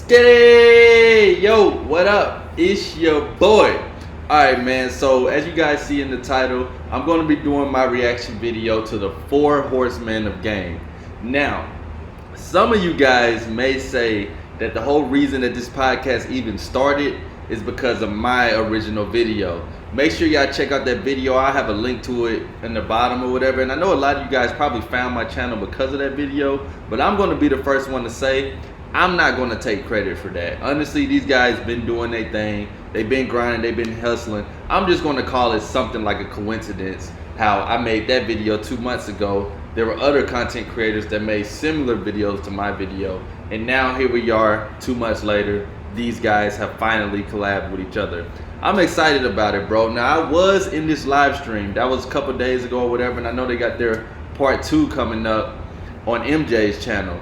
Skitty! Yo, what up? It's your boy. Alright, man, so as you guys see in the title, I'm going to be doing my reaction video to the 4 Horsemen of Game. Now, some of you guys may say that the whole reason that this podcast even started is because of my original video. Make sure y'all check out that video. I have a link to it in the bottom or whatever. And I know a lot of you guys probably found my channel because of that video, but I'm going to be the first one to say I'm not going to take credit for that. Honestly, these guys been doing their thing. They've been grinding. They've been hustling. I'm just going to call it something like a coincidence how I made that video 2 months ago. There were other content creators that made similar videos to my video. And now here we are 2 months later. These guys have finally collabed with each other. I'm excited about it, bro. Now, I was in this live stream. That was a couple days ago or whatever. And I know they got their part 2 coming up on MJ's channel.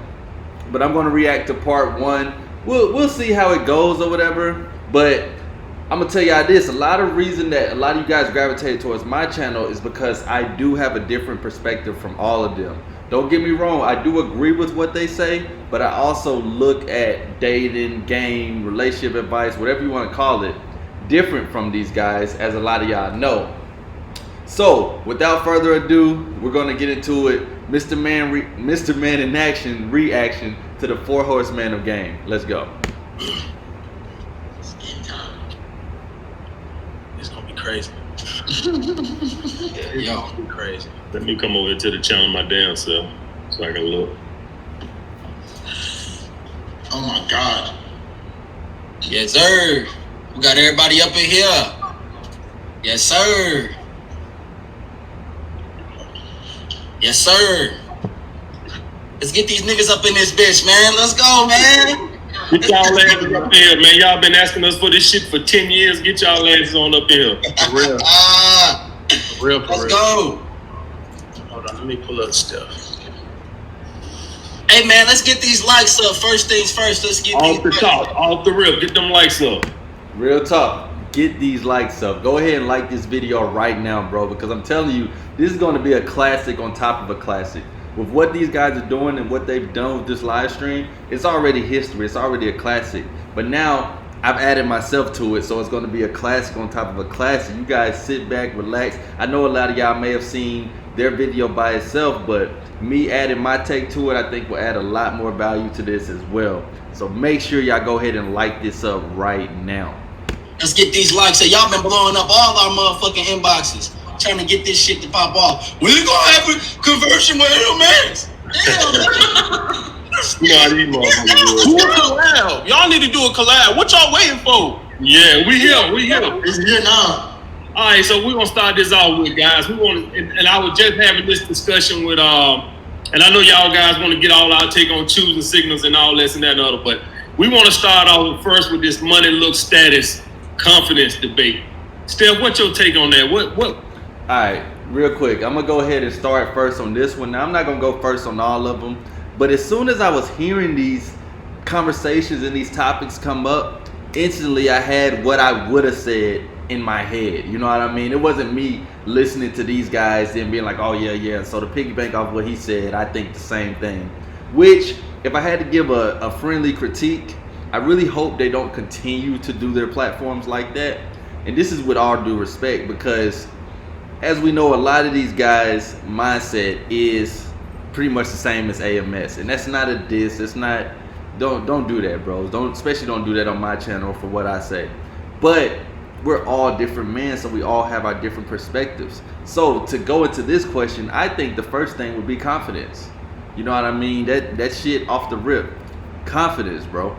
But I'm going to react to part 1. We'll see how it goes or whatever. But I'm going to tell y'all this. A lot of reason that a lot of you guys gravitate towards my channel is because I do have a different perspective from all of them. Don't get me wrong, I do agree with what they say, but I also look at dating, game, relationship advice, whatever you want to call it, different from these guys, as a lot of y'all know. So, without further ado, we're going to get into it. Mr. Man in Action reaction to the 4 Horsemen of Game. Let's go. It's going to be crazy. Yo, Crazy. let me come over to the channel my damn self so I can look. Oh my God. Yes, sir. We got everybody up in here. Yes, sir. Yes, sir. Let's get these niggas up in this bitch, man. Let's go, man. Get y'all asses up here, man. Y'all been asking us for this shit for 10 years. Get y'all asses on up here. For real. For real. Let's go. Hold on, let me pull up stuff. Hey, man, let's get these likes up. First things first, let's get Off the these top, off the rip. Get them likes up. Real talk. Get these likes up. Go ahead and like this video right now, bro, because I'm telling you, this is going to be a classic on top of a classic. With what these guys are doing and what they've done with this live stream, it's already history. It's already a classic. But now I've added myself to it, so it's going to be a classic on top of a classic. You guys sit back, relax. I know a lot of y'all may have seen their video by itself, but me adding my take to it, I think will add a lot more value to this as well. So make sure y'all go ahead and like this up right now. Let's get these likes. So y'all been blowing up all our motherfucking inboxes, trying to get this shit to pop off. We gonna have a conversion with AMS. Damn, You know how these motherfuckers Do a collab. Y'all need to do a collab. What y'all waiting for? Yeah, we here. It's here now. All right, so we're gonna start this off with, guys. We want, and I was just having this discussion with, and I know y'all guys want to get all our take on choosing signals and all this and that and other, but we want to start off first with this money, look, status, confidence debate. Steph, what's your take on that? What? All right, real quick, I'm gonna go ahead and start first on this one. Now, I'm not gonna go first on all of them, but as soon as I was hearing these conversations and these topics come up, instantly I had what I would have said in my head. You know what I mean? It wasn't me listening to these guys and being like, oh yeah. So to piggyback off what he said, I think the same thing. Which, if I had to give a friendly critique, I really hope they don't continue to do their platforms like that. And this is with all due respect, because as we know, a lot of these guys' mindset is pretty much the same as AMS, and that's not a diss. It's not. Don't do that, bros. Especially don't do that on my channel for what I say. But we're all different men, so we all have our different perspectives. So to go into this question, I think the first thing would be confidence. You know what I mean? That shit off the rip, confidence, bro.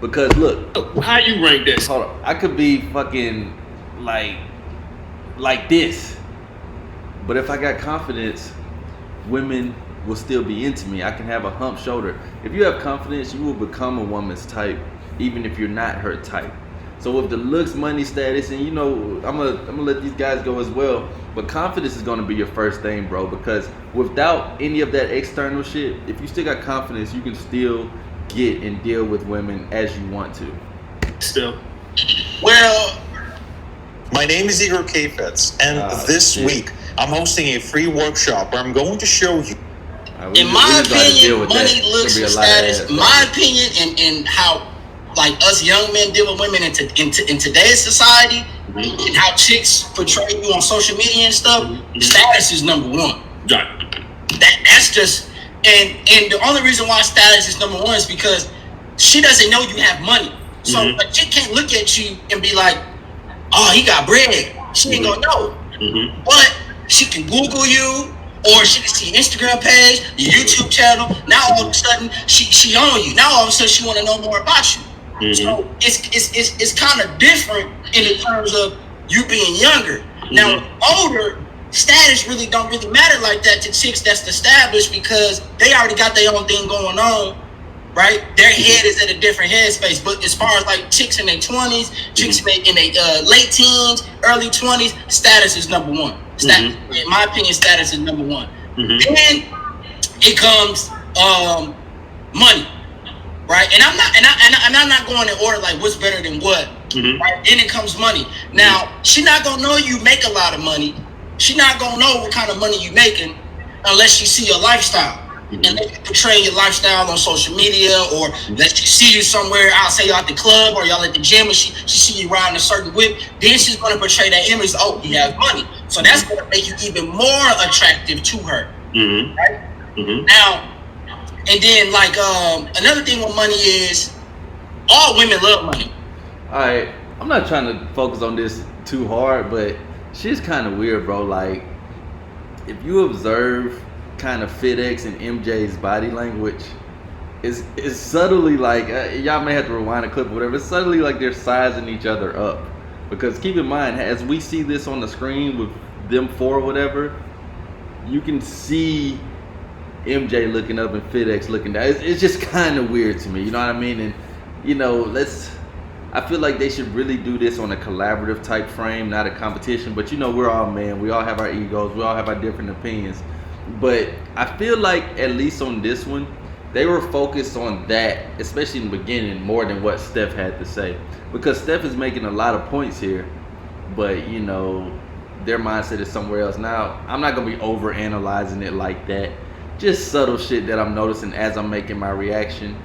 Because look, How you rank that? hold on, I could be fucking like this, but if I got confidence, women will still be into me. I can have a hump shoulder. If you have confidence, you will become a woman's type, even if you're not her type. So with the looks, money, status, and you know, I'm gonna let these guys go as well, but confidence is gonna be your first thing, bro, because without any of that external shit, if you still got confidence, you can still get and deal with women as you want to. Steph. Well, my name is Igor Kafetz, and this shit. week I'm hosting a free workshop where I'm going to show you In my opinion, money, looks, and status. My opinion, and how like us young men deal with women in today's society, and how chicks portray you on social media and stuff. Status is number one. That's just and the only reason why status is number one is because she doesn't know you have money. So a chick can't look at you and be like, "Oh, he got bread." She ain't gonna know. But she can Google you, or she can see your Instagram page, your YouTube channel. Now all of a sudden she on you. Now all of a sudden she want to know more about you. So it's kind of different in terms of you being younger. Now older, status don't really matter like that to chicks that's established because they already got their own thing going on, right? Their head is at a different headspace. But as far as like chicks in their 20s, chicks in their late teens, early 20s, status is number one. Status, in my opinion, status is number one. Then it comes money, right? And I'm not going in order like what's better than what. Right? Then it comes money. Now she not gonna know you make a lot of money. She not gonna know what kind of money you making unless she see your lifestyle. And let you portray your lifestyle on social media, or let you see you somewhere, I'll say y'all at the club or y'all at the gym, and she see you riding a certain whip. Then she's gonna portray that image. Oh, he has money, so that's gonna make you even more attractive to her. Right? Now, and then like another thing with money is all women love money. All right, I'm not trying to focus on this too hard, but shit's kind of weird, bro. Like, if you observe kind of FitX and MJ's body language, is subtly like y'all may have to rewind a clip or whatever. It's subtly like they're sizing each other up, because keep in mind, as we see this on the screen with them four or whatever, you can see MJ looking up and FitX looking down. It's just kind of weird to me, you know what I mean? And you know, I feel like they should really do this on a collaborative type frame, not a competition. But you know, we're all men, we all have our egos, we all have our different opinions. But I feel like at least on this one, they were focused on that, especially in the beginning, more than what Steph had to say. Because Steph is making a lot of points here, but you know, their mindset is somewhere else. Now, I'm not gonna be over analyzing it like that. Just subtle shit that I'm noticing as I'm making my reaction.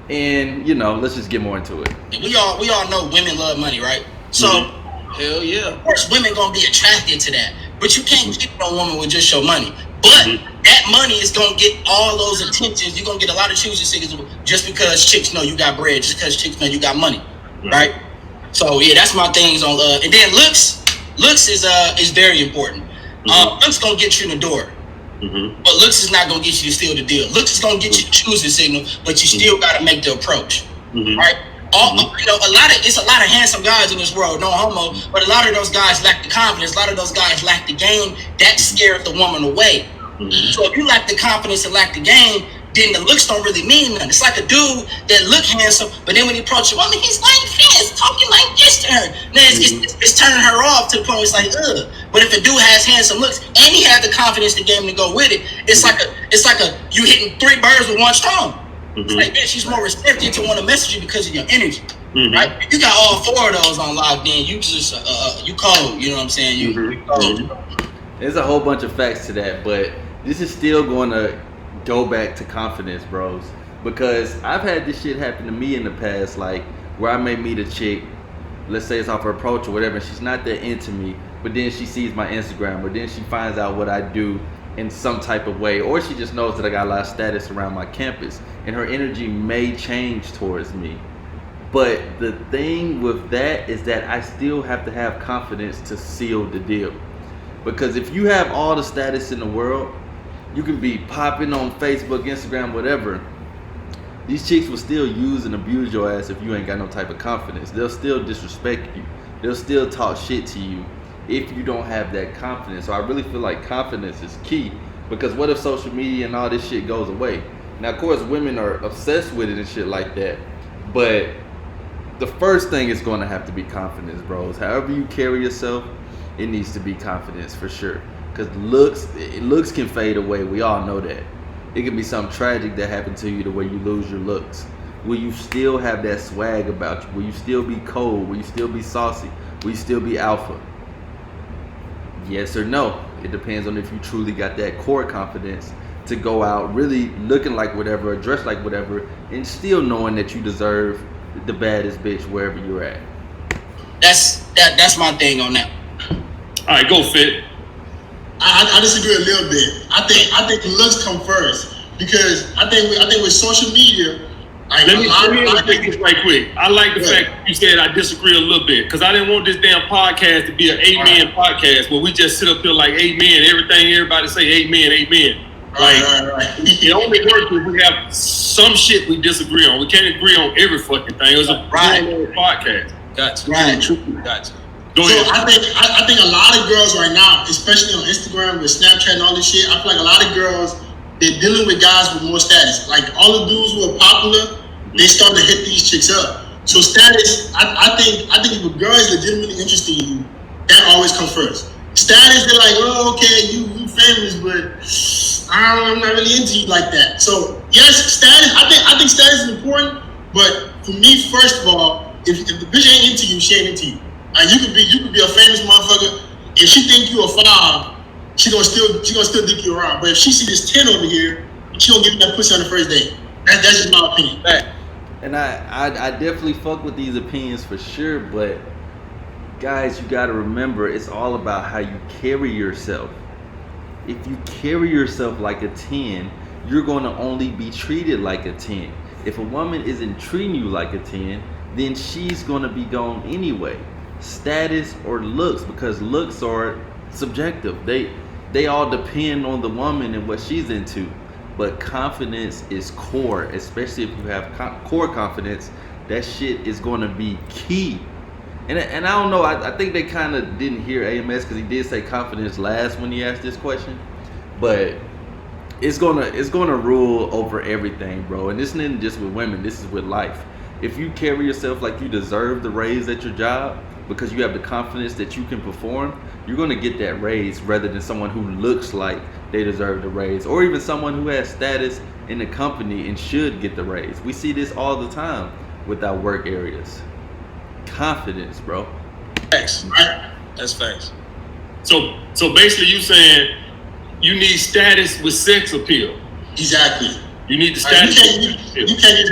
And you know, let's just get more into it. We all know women love money, right? So hell yeah. Of course women gonna be attracted to that. But you can't get no woman with just your money. But that money is gonna get all those attentions. You're gonna get a lot of choosy signals just because chicks know you got bread, just because chicks know you got money. Right? So yeah, that's my things on and then looks is very important. Looks gonna get you in the door. But looks is not gonna get you to steal the deal. Looks is gonna get you to choose the signal, but you still gotta make the approach. Right? You know, it's a lot of handsome guys in this world, no homo, but a lot of those guys lack the confidence. A lot of those guys lack the game. That scares the woman away. So if you lack the confidence and lack the game, then the looks don't really mean nothing. It's like a dude that look handsome, but then when he approaches a woman, he's like this, talking like this to her. Now it's turning her off to the point where it's like, ugh. But if a dude has handsome looks and he has the confidence to game to go with it, it's like you hitting 3 birds with one stone. It's like, yeah, she's more receptive to want to message you because of your energy, right? You got all 4 of those on locked in. You just you cold. You know what I'm saying? You cold. There's a whole bunch of facts to that, but this is still going to go back to confidence, bros. Because I've had this shit happen to me in the past, like where I may meet a chick, let's say it's off her approach or whatever, and she's not that into me, but then she sees my Instagram, or then she finds out what I do in some type of way, or she just knows that I got a lot of status around my campus, and her energy may change towards me. But the thing with that is that I still have to have confidence to seal the deal. Because if you have all the status in the world, you can be popping on Facebook, Instagram, whatever, these chicks will still use and abuse your ass if you ain't got no type of confidence. They'll still disrespect you. They'll still talk shit to you if you don't have that confidence. So I really feel like confidence is key, because what if social media and all this shit goes away? Now, of course, women are obsessed with it and shit like that, but the first thing is going to have to be confidence, bros. However you carry yourself, it needs to be confidence for sure. Because looks can fade away. We all know that. It can be something tragic that happened to you to where you lose your looks. Will you still have that swag about you? Will you still be cold? Will you still be saucy? Will you still be alpha? Yes or no. It depends on if you truly got that core confidence to go out really looking like whatever, or dressed like whatever, and still knowing that you deserve the baddest bitch wherever you're at. That's my thing on that. All right, go Fit. I disagree a little bit. I think looks come first, because I think with social media. Let me take this right quick. I like the fact that you said I disagree a little bit, because I didn't want this damn podcast to be an amen podcast where we just sit up here like amen, everybody say amen. It only works if we have some shit we disagree on. We can't agree on every fucking thing. It was a podcast. Gotcha. Right. Gotcha. Go ahead. So I think a lot of girls right now, especially on Instagram with Snapchat and all this shit, I feel like a lot of girls, they're dealing with guys with more status. Like all the dudes who are popular, they start to hit these chicks up. So status, I think if a girl is legitimately interested in you, that always comes first. Status, they're like, oh, okay, you famous, but I'm not really into you like that. So yes, status. I think status is important, but for me, first of all, if the bitch ain't into you, she ain't into you. You could be a famous motherfucker. If she think you a 5, she gonna still dick you around. But if she see this 10 over here, she gonna give you that pussy on the first date. That's just my opinion. And I definitely fuck with these opinions for sure, but guys, you gotta remember, it's all about how you carry yourself. If you carry yourself like a 10, you're gonna only be treated like a 10. If a woman isn't treating you like a 10, then she's gonna be gone anyway. Status or looks, because looks are subjective. They all depend on the woman and what she's into. But confidence is core, especially if you have core confidence. That shit is going to be key. And I don't know. I think they kind of didn't hear AMS, because he did say confidence last when he asked this question. But it's gonna rule over everything, bro. And this isn't just with women. This is with life. If you carry yourself like you deserve the raise at your job, because you have the confidence that you can perform, you're going to get that raise, rather than someone who looks like they deserve the raise, or even someone who has status in the company and should get the raise. We see this all the time with our work areas. Confidence, bro. Facts. That's facts. So basically you saying you need status with sex appeal. Exactly. You need the status. You can't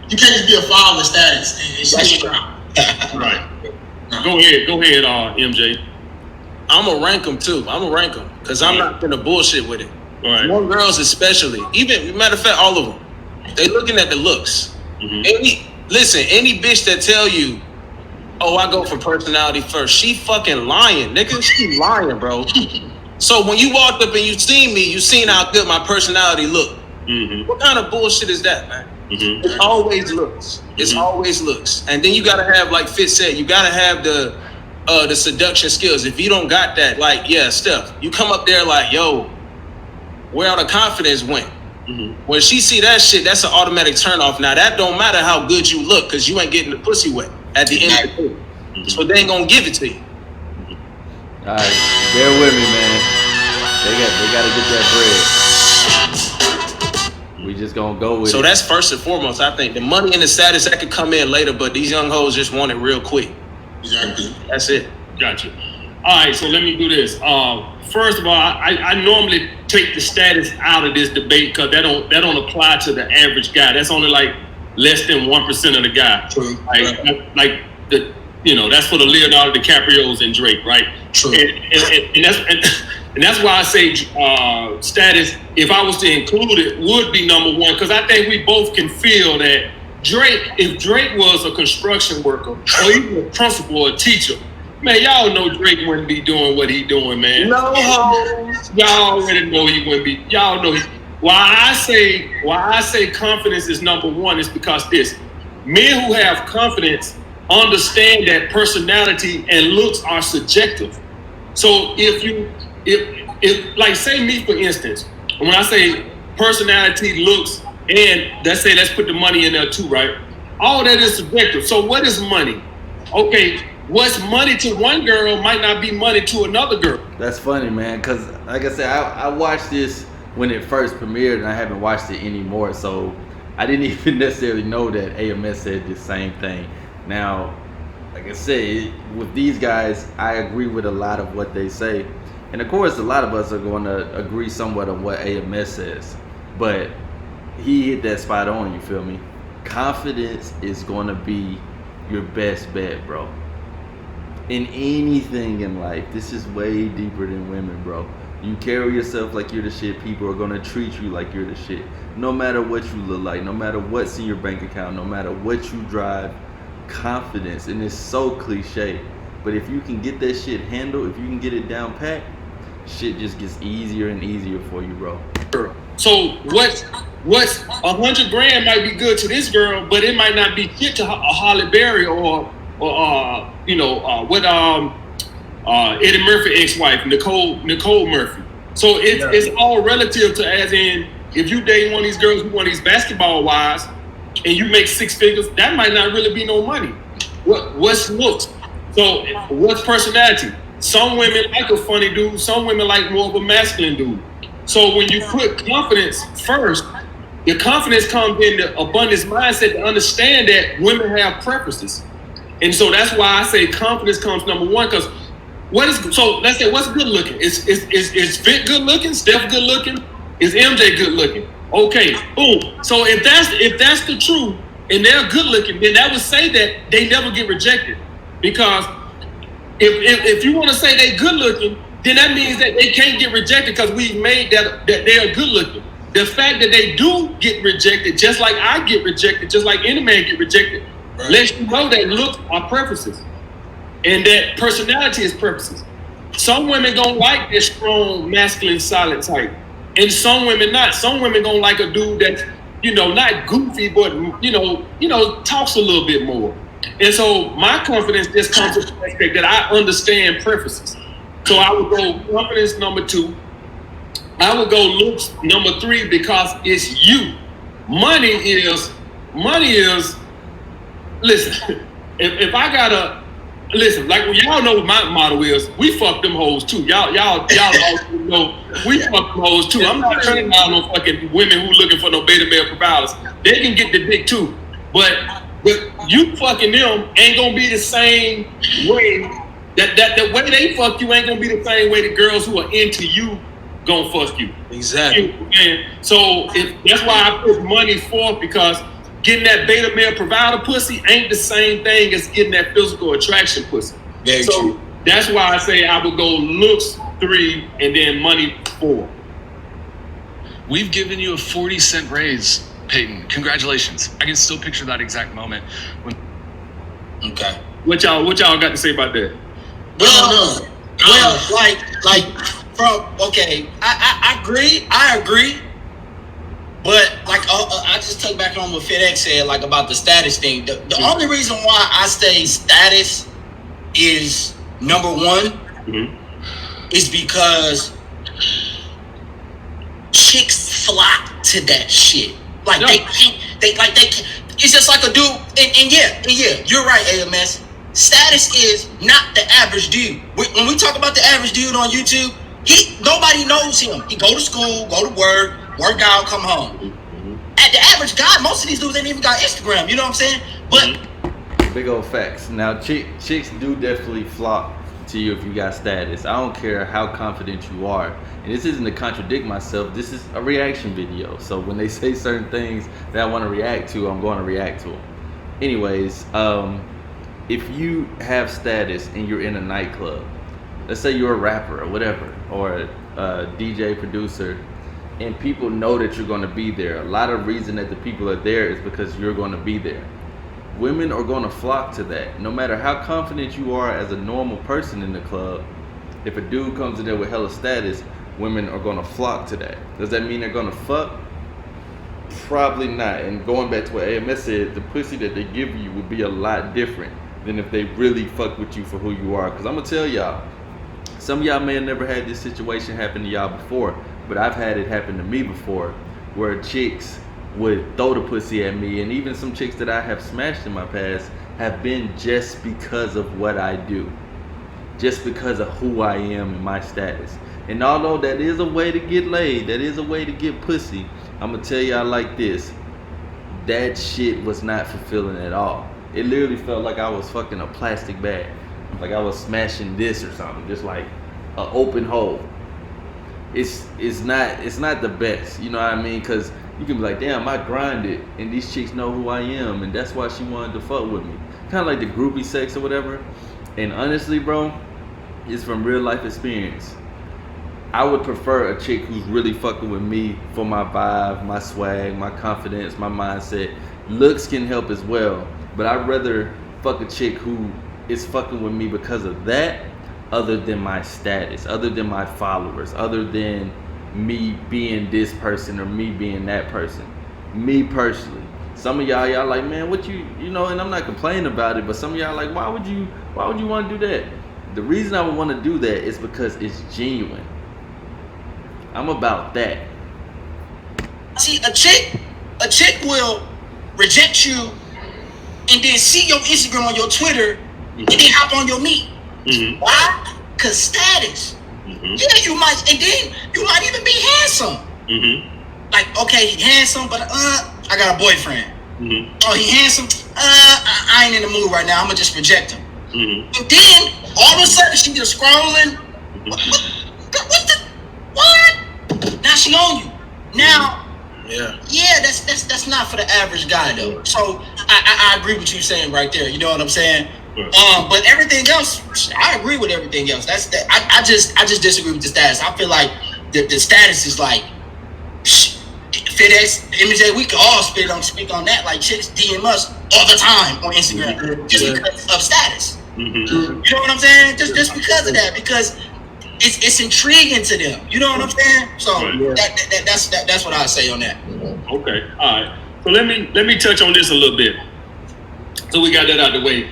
just be a 5 with status. That's right. Go ahead, MJ. I'm gonna rank them too. Because I'm not gonna bullshit with it. Right. More girls especially. Even, matter of fact, all of them. They looking at the looks. Mm-hmm. Any bitch that tell you, oh, I go for personality first, she fucking lying, nigga. She lying, bro. So when you walked up and you seen me, you seen how good my personality look. Mm-hmm. What kind of bullshit is that, man? Mm-hmm. It always looks. It's always looks. And then you gotta have, like Fitz said, you gotta have the seduction skills. If you don't got that, like, yeah, Steph, you come up there like, yo, where all the confidence went? Mm-hmm. When she see that shit, that's an automatic turn off. Now that don't matter how good you look, because you ain't getting the pussy wet at the end of the day. Mm-hmm. So they ain't gonna give it to you. All right, bear with me, man. They gotta get that bread. We just gonna go with it. So that's first and foremost. I think the money and the status, that could come in later, but these young hoes just want it real quick. Exactly. That's it. Gotcha. All right, so let me do this. First of all, I normally take the status out of this debate, because that don't apply to the average guy. That's only like less than 1% of the guy. True. Like the, that's for the Leonardo DiCaprios and Drake, right? True. And that's why I say status, if I was to include it, would be number 1, because I think we both can feel that if Drake was a construction worker or even a principal or a teacher, man, y'all know Drake wouldn't be doing what he doing, man. No hoes. Y'all already know he wouldn't be. Y'all know why I say confidence is number 1 is because men who have confidence understand that personality and looks are subjective. So if like, say me, for instance, when I say personality, looks, and let's put the money in there too, right? All that is subjective. So what is money? Okay, what's money to one girl might not be money to another girl. That's funny, man, because like I said, I watched this when it first premiered, and I haven't watched it anymore, so I didn't even necessarily know that AMS said the same thing. Now, like I said, with these guys, I agree with a lot of what they say. And of course, a lot of us are going to agree somewhat on what AMS says, but he hit that spot on, you feel me? Confidence is going to be your best bet, bro. In anything in life, this is way deeper than women, bro. You carry yourself like you're the shit, people are going to treat you like you're the shit. No matter what you look like, no matter what's in your bank account, no matter what you drive, confidence, and it's so cliche, but if you can get that shit handled, if you can get it down pat, shit just gets easier and easier for you, bro. So what's $100 grand might be good to this girl, but it might not be shit to Holly Berry or Eddie Murphy ex-wife, Nicole Murphy. So it's all relative to, as in, if you date one of these girls who want these basketball wives and you make 6 figures, that might not really be no money. What's looks? So what's personality? Some women like a funny dude, some women like more of a masculine dude. So when you put confidence first, your confidence comes in the abundance mindset to understand that women have preferences. And so that's why I say confidence comes number one, because let's say what's good looking? Is Fit good looking? Steph good looking? Is MJ good looking? Okay, boom. So if that's the truth and they're good looking, then that would say that they never get rejected. Because if you want to say they good looking, then that means that they can't get rejected because we've made that they are good looking. The fact that they do get rejected, just like I get rejected, just like any man get rejected, right, lets you know that looks are preferences and that personality is preferences. Some women gonna like that strong, masculine, solid type, and some women not. Some women gonna like a dude that's, not goofy, but talks a little bit more. And so my confidence just comes from the aspect that I understand preferences. So I would go confidence number 2. I would go looks number 3 because it's you. Money is. Listen, if I gotta listen, like y'all know what my motto is. We fuck them hoes too. Y'all also know we fuck them hoes too. I'm not turning down no fucking women who looking for no beta male providers. They can get the dick too, but you fucking them ain't gonna be the same way. That the way they fuck you ain't gonna be the same way the girls who are into you gonna fuck you. Exactly. So that's why I put money forth, because getting that beta male provider pussy ain't the same thing as getting that physical attraction pussy. Very true. That's why I say I would go looks 3 and then money 4. We've given you a 40-cent raise, Peyton. Congratulations. I can still picture that exact moment. Okay. What y'all got to say about that? Well, I agree. But I just took back on what FitX said, about the status thing. The only reason why I say status is number 1 is because chicks flock to that shit. They can't. It's just like a dude. And yeah, you're right, AMS. Status is not the average dude. When we talk about the average dude on YouTube, nobody knows him. He go to school, go to work out, come home. At the average guy, most of these dudes ain't even got Instagram. You know what I'm saying? But big old facts. Now, chicks do definitely flock to you if you got status. I don't care how confident you are. And this isn't to contradict myself. This is a reaction video. So when they say certain things that I want to react to, I'm going to react to them. Anyways, if you have status and you're in a nightclub, let's say you're a rapper or whatever, or a DJ producer, and people know that you're going to be there. A lot of reason that the people are there is because you're going to be there. Women are going to flock to that. No matter how confident you are as a normal person in the club, if a dude comes in there with hella status, women are going to flock to that. Does that mean they're going to fuck? Probably not. And going back to what AMS said, the pussy that they give you would be a lot different than if they really fuck with you for who you are. Because I'm going to tell y'all, some of y'all may have never had this situation happen to y'all before, but I've had it happen to me before, where chicks would throw the pussy at me, and even some chicks that I have smashed in my past have been just because of what I do, just because of who I am and my status. And although that is a way to get laid, that is a way to get pussy, I'm gonna tell y'all like this, that shit was not fulfilling at all. It literally felt like I was fucking a plastic bag, like I was smashing this or something, just like an open hole. It's not the best, you know what I mean? Because you can be like, damn, I grinded, and these chicks know who I am, and that's why she wanted to fuck with me. Kind of like the groupie sex or whatever. And honestly, bro, it's from real life experience. I would prefer a chick who's really fucking with me for my vibe, my swag, my confidence, my mindset. Looks can help as well, but I'd rather fuck a chick who is fucking with me because of that, other than my status, other than my followers, other than me being this person or me being that person. Me personally. Some of y'all like, man, what you know, and I'm not complaining about it, but some of y'all like, why would you want to do that? The reason I would want to do that is because it's genuine. I'm about that. See, a chick will reject you and then see your Instagram or your Twitter and then hop on your meat. Mm-hmm. Why? Cause status. Mm-hmm. Yeah, you might, and then you might even be handsome. Mm-hmm. Like, okay, he handsome, but I got a boyfriend. Mm-hmm. Oh, he handsome. I ain't in the mood right now. I'm gonna just reject him. Mm-hmm. And then all of a sudden she just scrolling. What? Now she on you. Now, yeah, that's not for the average guy though. So I agree with you saying right there. You know what I'm saying? But everything else, I agree with everything else. I just disagree with the status. I feel like the status is like FITX, MJ. We can all speak on that. Like chicks DM us all the time on Instagram just because of status. Mm-hmm. You know what I'm saying? Just because of that, because it's intriguing to them. You know what I'm saying? So that's what I say on that. Okay, all right. So let me touch on this a little bit. So we got that out of the way.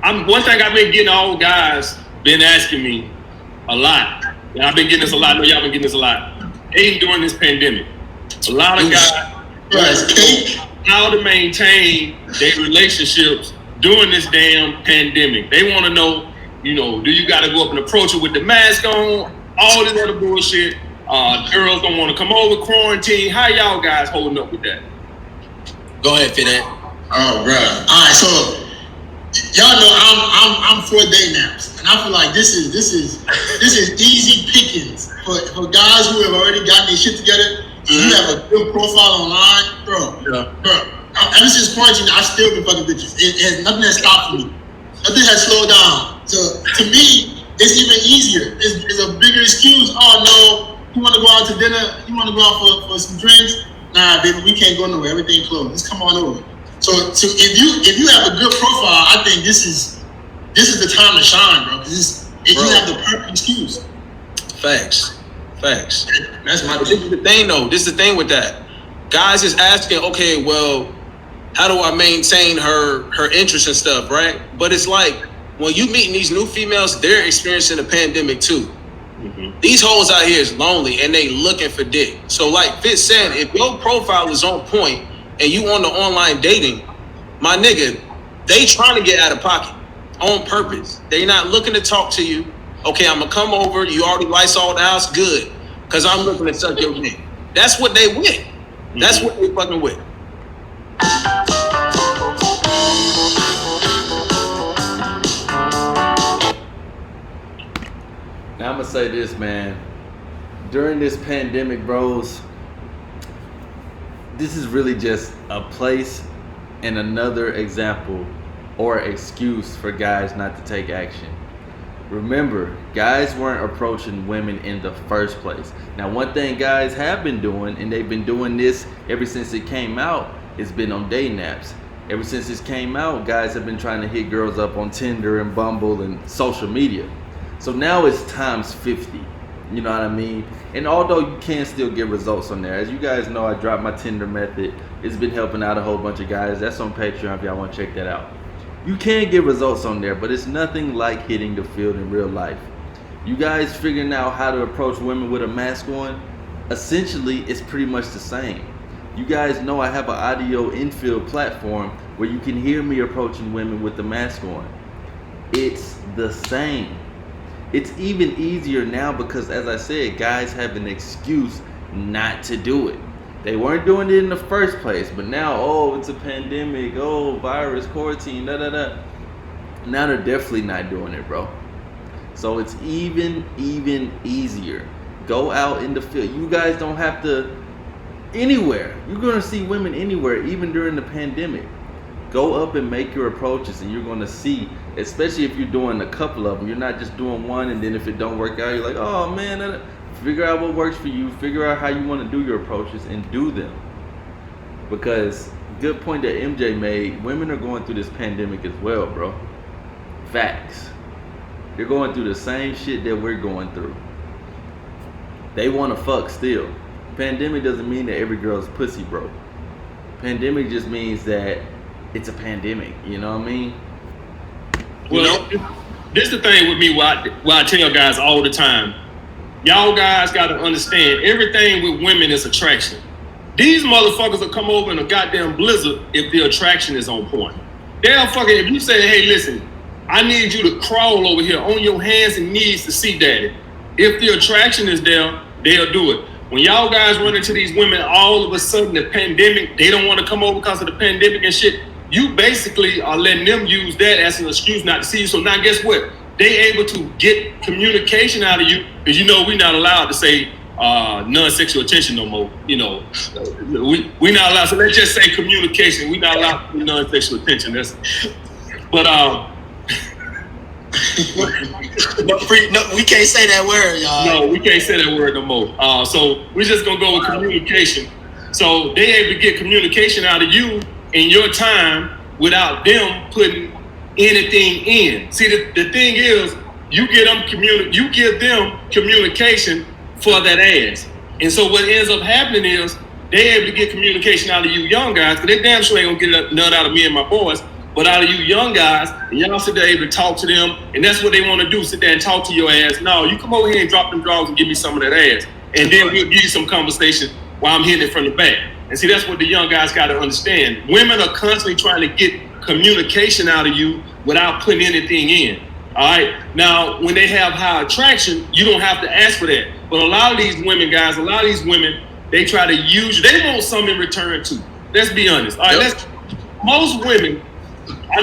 One thing I've been getting, all guys been asking me a lot, and I've been getting this a lot. I know y'all been getting this a lot. Hey, during this pandemic, a lot of guys how to maintain their relationships during this damn pandemic. They want to know, you know, do you got to go up and approach her with the mask on? All this other bullshit. Girls don't want to come over, quarantine. How y'all guys holding up with that? Go ahead, Fit. Oh, bro. All right, so y'all know I'm for day naps, and I feel like this is easy pickings for guys who have already gotten their shit together. Mm-hmm. You have a good profile online, bro. Yeah. Bro, ever since quarantine, I've still been fucking bitches. It has nothing has stopped me. Nothing has slowed down. So to me, it's even easier. It's a bigger excuse. Oh no, you want to go out to dinner? You want to go out for some drinks? Nah, baby, we can't go nowhere. Everything closed. Just come on over. So if you have a good profile, I think this is the time to shine, bro. Because you have the perfect excuse. Facts. That's my. This is the thing, though. This is the thing with that. Guys is asking, okay, well, how do I maintain her interest and stuff, right? But it's like when you meeting these new females, they're experiencing a pandemic too. Mm-hmm. These hoes out here is lonely and they looking for dick. So like Fitz said, if your profile is on point and you on the online dating, my nigga, they trying to get out of pocket on purpose. They not looking to talk to you. Okay, I'm gonna come over. You already Lysol the house, good, because I'm looking to suck your dick. That's what they with. Mm-hmm. That's what they fucking with. Now I'm gonna say this, man. During this pandemic, bros, this is really just a place and another example or excuse for guys not to take action. Remember, guys weren't approaching women in the first place. Now, one thing guys have been doing, and they've been doing this ever since it came out, is been on day naps. Ever since this came out, guys have been trying to hit girls up on Tinder and Bumble and social media. So now it's times 50. You know what I mean? And although you can still get results on there, as you guys know, I dropped my Tinder method. It's been helping out a whole bunch of guys. That's on Patreon if y'all want to check that out. You can get results on there, but it's nothing like hitting the field in real life. You guys figuring out how to approach women with a mask on, essentially it's pretty much the same. You guys know I have an audio Infield platform where you can hear me approaching women with the mask on. It's the same. It's even easier now because, as I said, guys have an excuse not to do it. They weren't doing it in the first place, but now, oh, it's a pandemic, oh, virus, quarantine, da-da-da. Now they're definitely not doing it, bro. So it's even easier. Go out in the field. You guys don't have to anywhere. You're gonna see women anywhere, even during the pandemic. Go up and make your approaches, and you're gonna see, especially if you're doing a couple of them. You're not just doing one, and then if it don't work out, you're like, oh man. Figure out what works for you. Figure out how you want to do your approaches and do them. Because good point that MJ made. Women are going through this pandemic as well, bro. Facts. They're going through the same shit that we're going through. They want to fuck still. Pandemic doesn't mean that every girl's pussy broke. Pandemic just means that it's a pandemic. You know what I mean? Well, this is the thing with me. Why I tell guys all the time. Y'all guys got to understand, everything with women is attraction. These motherfuckers will come over in a goddamn blizzard if the attraction is on point. They'll fucking, if you say, hey, listen, I need you to crawl over here on your hands and knees to see daddy. If the attraction is there, they'll do it. When y'all guys run into these women, all of a sudden the pandemic, they don't want to come over because of the pandemic and shit, you basically are letting them use that as an excuse not to see you. So now guess what? They able to get communication out of you, because you know we're not allowed to say non-sexual attention no more. You know, we not allowed. So let's just say communication. We're not allowed to do non-sexual attention. But no, we can't say that word, y'all. No, we can't say that word no more. So we're just gonna go with communication. So they able to get communication out of you in your time without them putting anything in. See, the thing is, you give them communication for that ass. And so what ends up happening is they able to get communication out of you young guys, because they damn sure ain't gonna get none out of me and my boys, but out of you young guys, and y'all sit there able to talk to them, and that's what they want to do, sit there and talk to your ass. No, you come over here and drop them drawers and give me some of that ass. And then we'll give you some conversation while I'm hitting it from the back. And see, that's what the young guys got to understand. Women are constantly trying to get communication out of you without putting anything in. All right. Now, when they have high attraction, you don't have to ask for that. But a lot of these women, guys, they try to use you. They want something in return too. Let's be honest. All right. Most women, I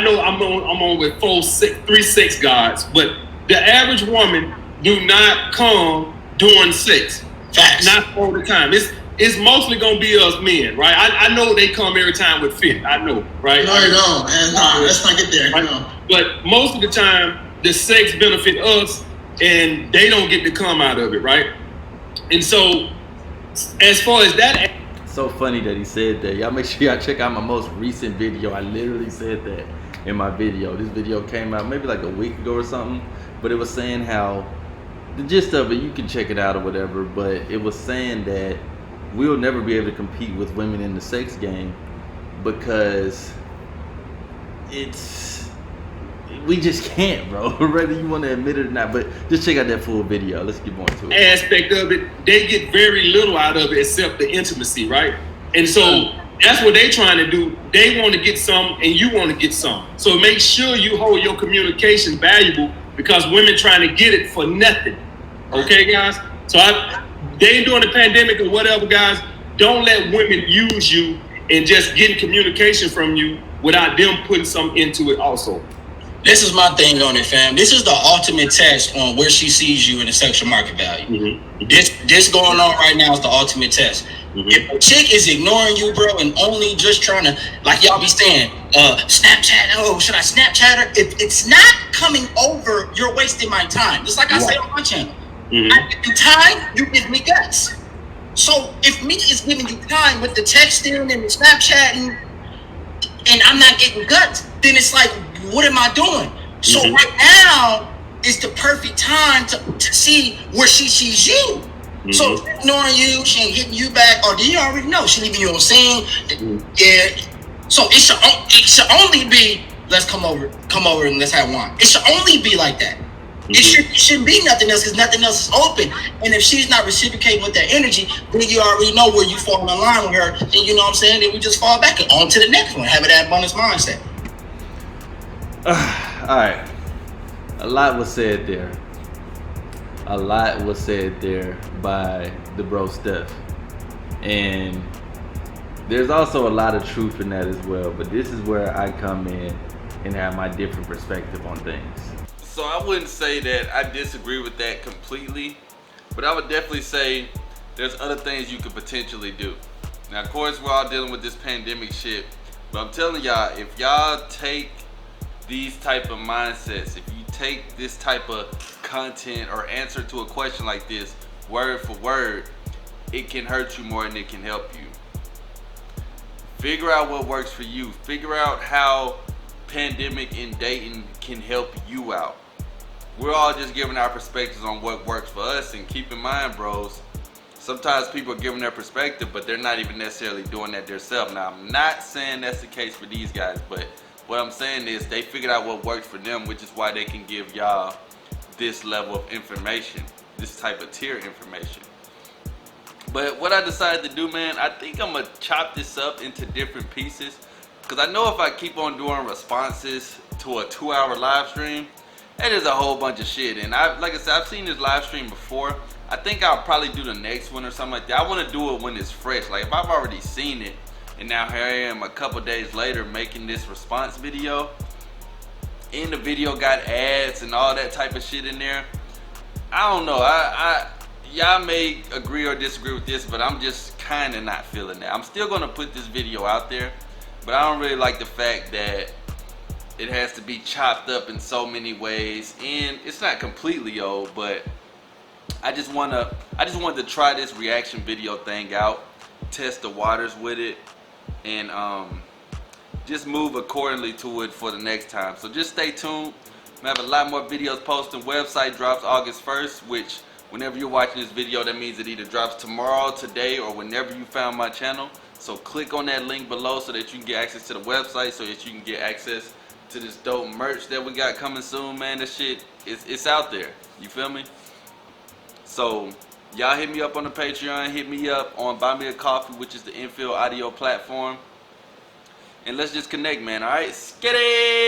know I'm on with 3-6 guys, but the average woman do not come doing sex. Facts. Not all the time. It's mostly gonna be us men, right? I know they come every time with fit. I know, right? No, you don't, man. No, let's not get there. Right? No. But most of the time, the sex benefit us, and they don't get to come out of it, right? And so, as far as that, so funny that he said that. Y'all make sure y'all check out my most recent video. I literally said that in my video. This video came out maybe like a week ago or something, but it was saying how the gist of it, you can check it out or whatever, but it was saying that we'll never be able to compete with women in the sex game because we just can't, bro. Whether you want to admit it or not, but just check out that full video. Let's get more into it. Aspect of it, they get very little out of it except the intimacy, right? And so that's what they're trying to do. They want to get some and you want to get some. So make sure you hold your communication valuable, because women trying to get it for nothing. Okay, guys? So they during the pandemic or whatever, guys, don't let women use you and just getting communication from you without them putting some into it also. This is my thing on it, fam. This is the ultimate test on where she sees you in the sexual market value. Mm-hmm. This going on right now is the ultimate test. Mm-hmm. If a chick is ignoring you, bro, and only just trying to, like y'all be saying, Snapchat, oh, should I Snapchat her? If it's not coming over, you're wasting my time. Just like I say on my channel. Mm-hmm. I give you time, you give me guts. So if me is giving you time with the texting and the Snapchatting, and I'm not getting guts, then it's like, what am I doing? So right now is the perfect time to see where she sees you. Mm-hmm. So ignoring you, she ain't hitting you back, or do you already know she leaving you on scene? Mm-hmm. Yeah. So it should only be, let's come over and let's have wine. It should only be like that. Mm-hmm. It shouldn't be nothing else, because nothing else is open. And if she's not reciprocating with that energy, then you already know where you fall in line with her. Then you know what I'm saying? Then we just fall back and on to the next one. Have that abundance mindset. All right. A lot was said there. A lot was said there by the bro Steph. And there's also a lot of truth in that as well. But this is where I come in and have my different perspective on things. So I wouldn't say that I disagree with that completely, but I would definitely say there's other things you could potentially do. Now, of course, we're all dealing with this pandemic shit, but I'm telling y'all, if y'all take these type of mindsets, if you take this type of content or answer to a question like this word for word, it can hurt you more than it can help you. Figure out what works for you. Figure out how pandemic and dating can help you out. We're all just giving our perspectives on what works for us, and keep in mind, bros, sometimes people are giving their perspective, but they're not even necessarily doing that themselves. Now, I'm not saying that's the case for these guys, but what I'm saying is they figured out what works for them, which is why they can give y'all this level of information, this type of tier information. But what I decided to do, man, I think I'm gonna chop this up into different pieces, because I know if I keep on doing responses to a 2-hour live stream, that is a whole bunch of shit. And like I said, I've seen this live stream before. I think I'll probably do the next one or something like that. I want to do it when it's fresh. Like if I've already seen it, and now here I am a couple days later making this response video, and the video got ads and all that type of shit in there. I don't know. Y'all may agree or disagree with this, but I'm just kind of not feeling that. I'm still gonna put this video out there, but I don't really like the fact that it has to be chopped up in so many ways, and it's not completely old, but I just wanted to try this reaction video thing out, test the waters with it, and just move accordingly to it for the next time. So just stay tuned. I have a lot more videos posted. Website drops August 1st, which whenever you're watching this video, that means it either drops tomorrow, today, or whenever you found my channel. So click on that link below so that you can get access to the website, so that you can get access to this dope merch that we got coming soon, man. This shit, it's out there. You feel me? So y'all hit me up on the Patreon, hit me up on Buy Me a Coffee, which is the Infield audio platform, and let's just connect, man. All right, skitty.